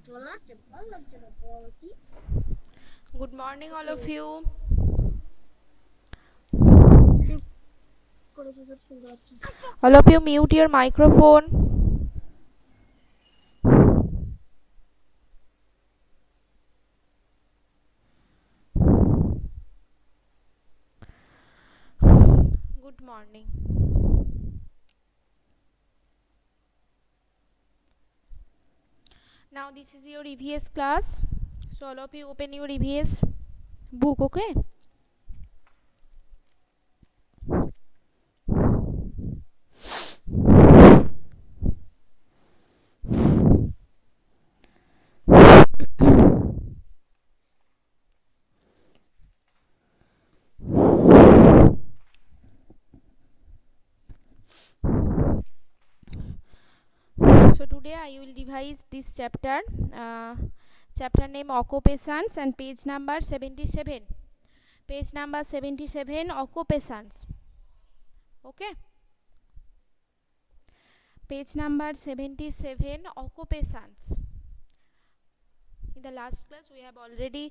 Good morning, all of you. All of you, mute your microphone. Good morning. Now, this is your EVS class. So, all of you, open your EVS book, okay? So, today I will revise this chapter. Chapter name Occupations and page number 77. Page number 77, Occupations. Okay? Page number 77, Occupations. In the last class we have already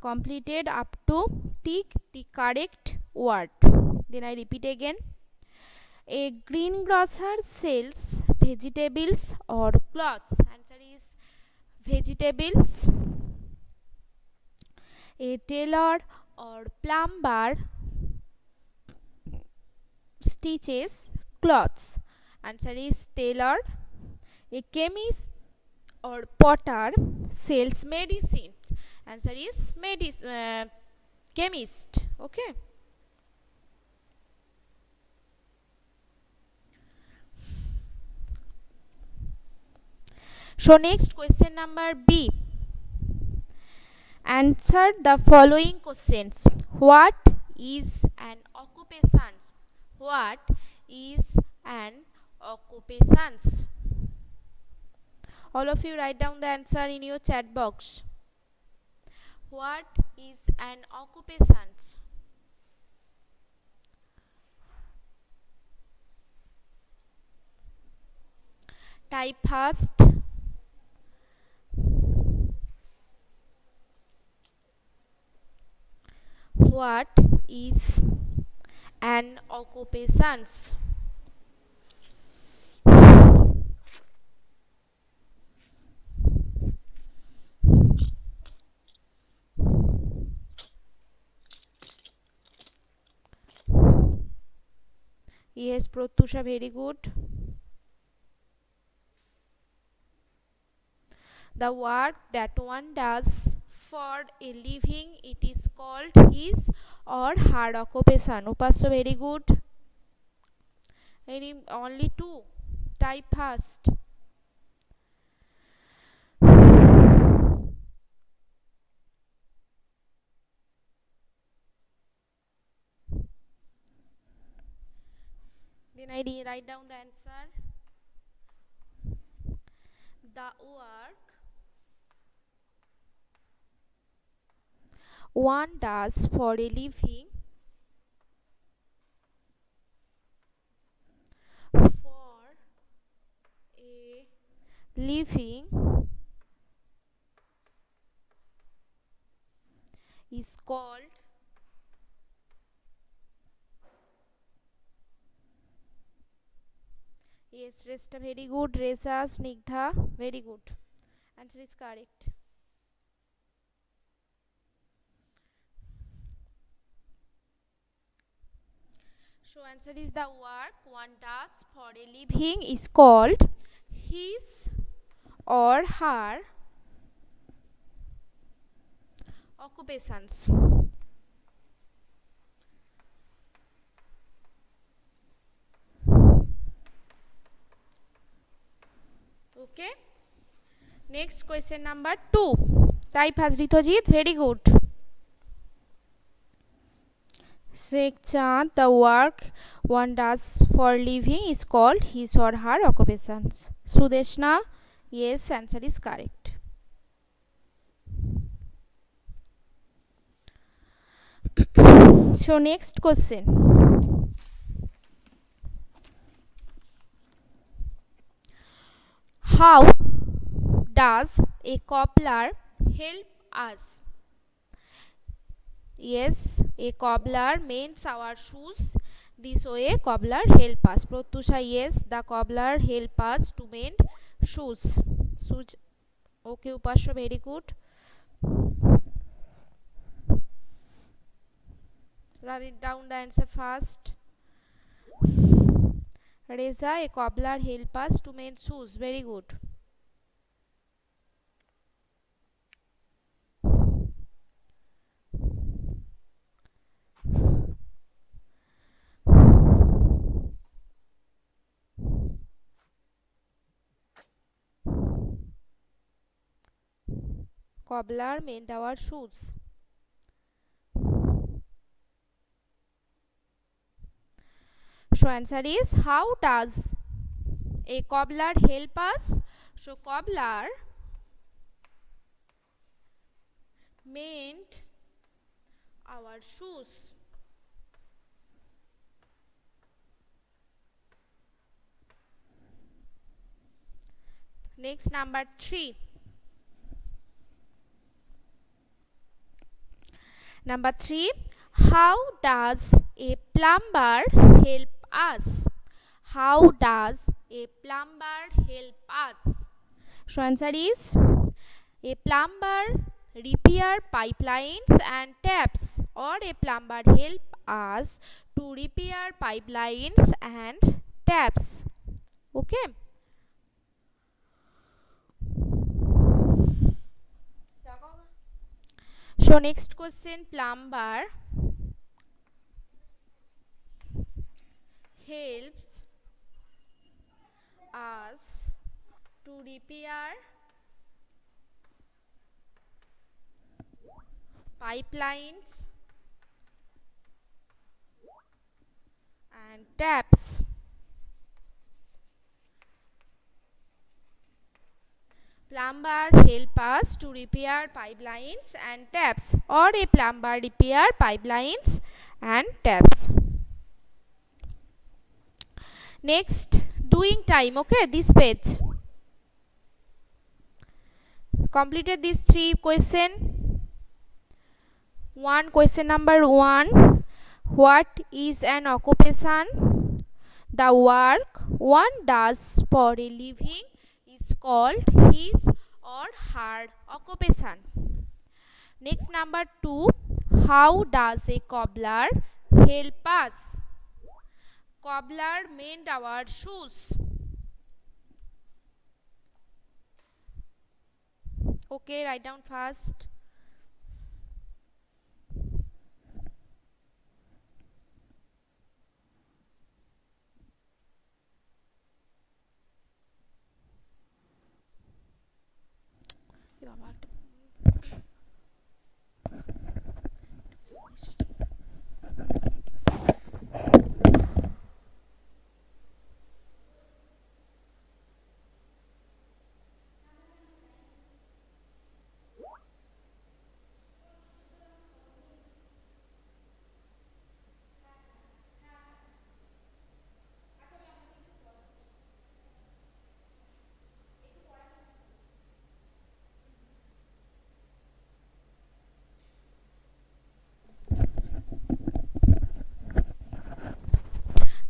completed up to tick the correct word. Then I repeat again. A greengrocer sells vegetables or clothes. Answer is vegetables. A tailor or plumber stitches clothes. Answer is tailor. A chemist or potter sells medicines. Answer is chemist. Okay. So next question number B. Answer the following questions. What is an occupation? What is an occupation? All of you write down the answer in your chat box. What is an occupation? Type fast. What is an occupation? Yes, Pratyusha, very good. The work that one does for a living, it is called his or her occupation. Upasya, very good. Only two. Type fast. Then I write down the answer. The work one does for a living, for a living is called yes, Resta, very good. Resa, Snigdha, very good. Answer is correct. So answer is the work one does for a living is called his or her occupations. Okay. Next question number 2. Type has Ritojit, very good. Sheikh Chand, the work one does for living is called his or her occupations. Sudeshna, yes, answer is correct. So next question. How does a cobbler help us? Yes, a cobbler mends our shoes. This way cobbler help us. Pratyusha, yes, the cobbler help us to mend shoes. Shoes. Okay, Upasya, very good. Write down the answer fast. Reza, a cobbler help us to mend shoes. Very good. Cobbler mend our shoes. So answer is, how does a cobbler help us? So cobbler mend our shoes. Next, number 3. Number 3. How does a plumber help us? How does a plumber help us? So answer is, a plumber repair pipelines and taps, or a plumber help us to repair pipelines and taps. Okay. So next question, plumber help us to repair pipelines and taps. Plumber help us to repair pipelines and taps, or a plumber repair pipelines and taps. Next, doing time. Okay, this page. Completed these 3 question. Question number 1. What is an occupation? The work one does for a living is called his or her occupation. Next, number 2. How does a cobbler help us? Cobbler mend our shoes. Okay, write down fast.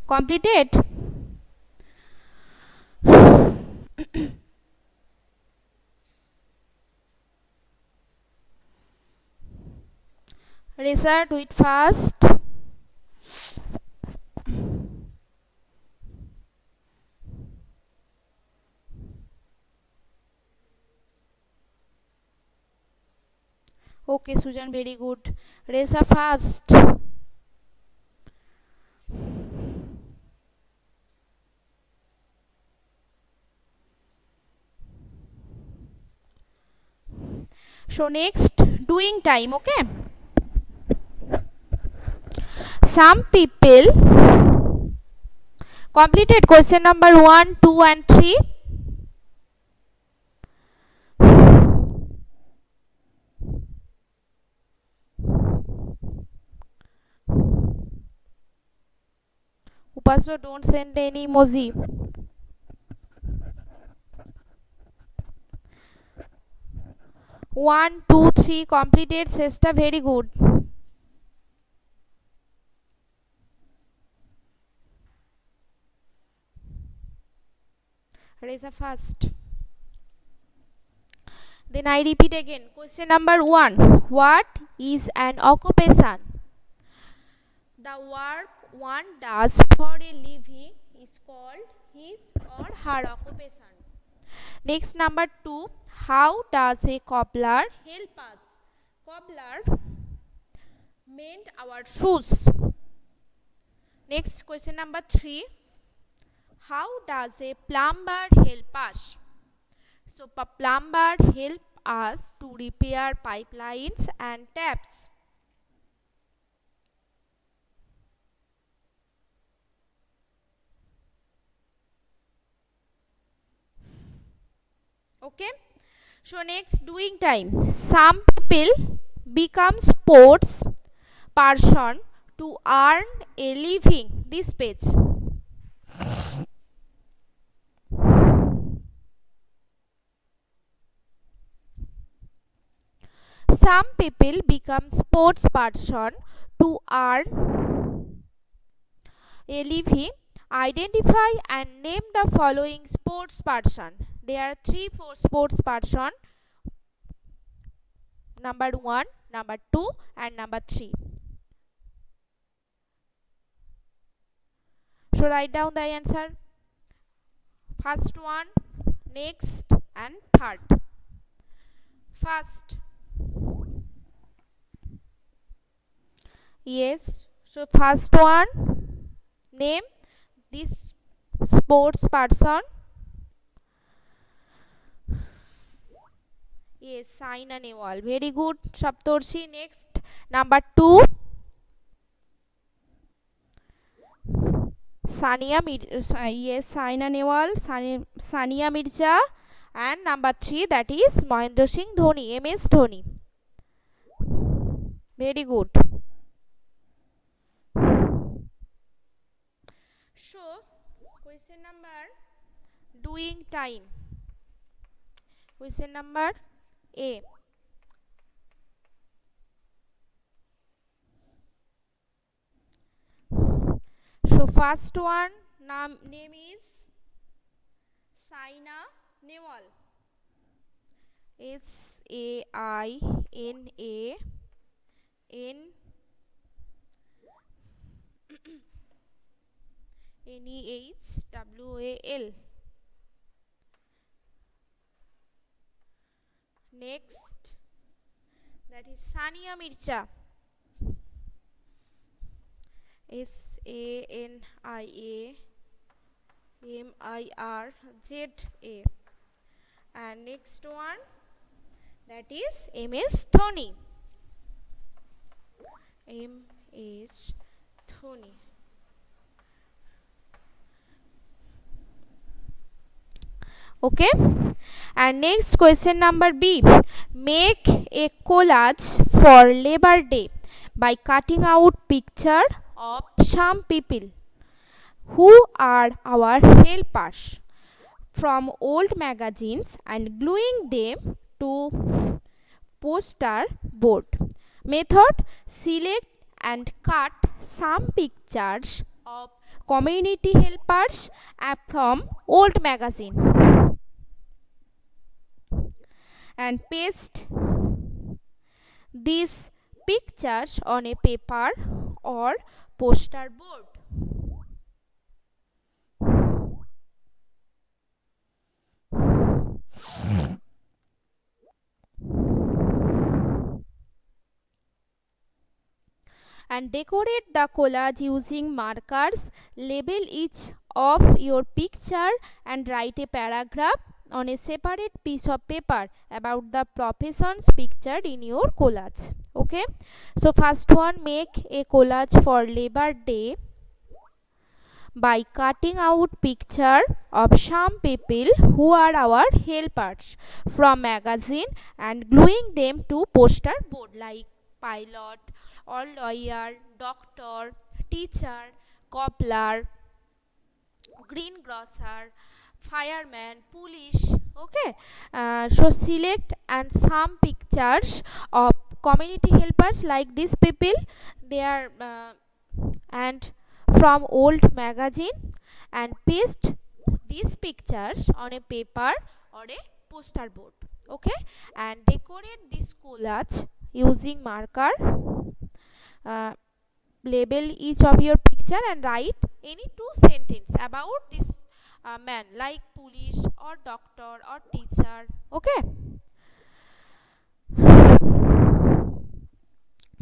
Completed. Reza, do it fast. Okay, Sujan, very good. Reza, fast. So next, doing time. Okay. Some people completed question number 1, 2 and 3. Upasya, don't send any emoji. 1 2 3 completed চেষ্টা, very good. Raise a first. Then I repeat again. Question number 1. What is an occupation? The work one does for a living is called his or her occupation. Next, number 2. How does a cobbler help us? Cobbler mend our shoes. Next, question number 3. How does a plumber help us? So, plumber help us to repair pipelines and taps. Okay. So, next, doing time. Some people become sports person to earn a living. This page. Some people become sports person to earn a living. Identify and name the following sports person. There are 3-4 sports person. Number 1, number 2 and number 3. So write down the answer. First one, next and third. First. Yes. So first one, name this sports person. Yes, Saina Nehwal. Very good, Saptorshi. Next, number 2. Yes, Saina Nehwal, Sania Mirza, and number 3, that is Mahendra Singh Dhoni, MS Dhoni. Very good. So, question number doing time. Question number A. So, first one name is Saina Nehwal. SAINA Next, that is Sania Mirza. SANIAMIRZA. And next one, that is MS Dhoni. MS Dhoni. Okay. And next, question number B. Make a collage for Labor Day by cutting out picture of some people who are our helpers from old magazines and gluing them to poster board. Method: select and cut some pictures of community helpers from old magazine and paste these pictures on a paper or poster board. And decorate the collage using markers. Label each of your picture and write a paragraph on a separate piece of paper about the professions pictured in your collage. Okay, so first one, make a collage for Labor Day by cutting out picture of some people who are our helpers from magazine and gluing them to poster board, like pilot or lawyer, doctor, teacher, cobbler, greengrocer, fireman, police. Okay, So select and some pictures of community helpers like these people. They are and from old magazine, and paste these pictures on a paper or a poster board. Okay, and decorate this collage using marker. uh, Label each of your picture and write any two sentence about this man, like police or doctor or teacher. Okay,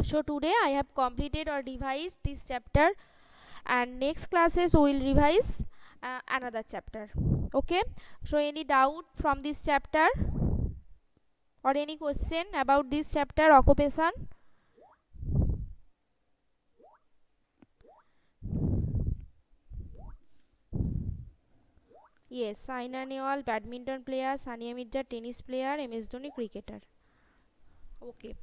so today I have completed or revised this chapter, and next classes we will revise another chapter. Okay, so any doubt from this chapter or any question about this chapter occupation? Yes, Saina Nehwal badminton player, Sania Mirza tennis player, MS Dhoni cricketer. Okay.